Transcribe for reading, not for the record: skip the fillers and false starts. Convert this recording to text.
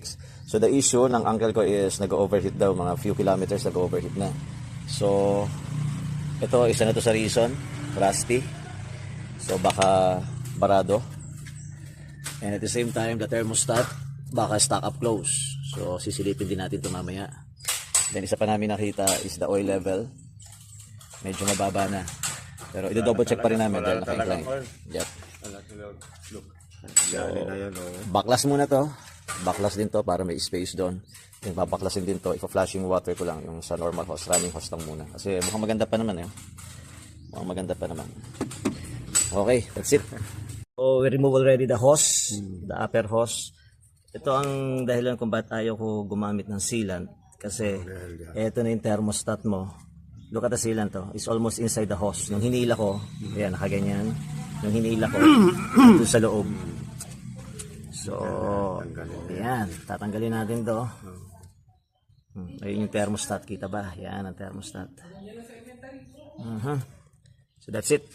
cosmetics. So the issue ng uncle ko is nag-overheat daw, mga few kilometers nag-overheat na. So ito, isa na to sa reason, rusty. So baka barado. And at the same time, the thermostat baka stuck up close. So sisilipin din natin ito mamaya. Then isa pa namin nakita is the oil level. Medyo mababa na. Pero i-double check pa rin namin dahil naka-incline. Yep. So, baklas muna to. Baklas din to para may space doon. Yung babaklasin din to. Ipa-flashing water ko lang yung sa normal hose. Running hose lang muna. Kasi mukhang maganda pa naman eh. Mukhang maganda pa naman. Okay, that's it. So, we remove already the hose. The upper hose. Ito ang dahilan kung ba't ayaw ko gumamit ng sealant. Kasi, ito na yung thermostat mo. Look at the sealant to. It's almost inside the hose. Nung hinila ko, ayan, nakaganyan. Nung hinila ko, ito sa loob. So, ayan, tatanggalin natin to. Ayun yung thermostat, kita ba? Ayan ang thermostat. So, that's it.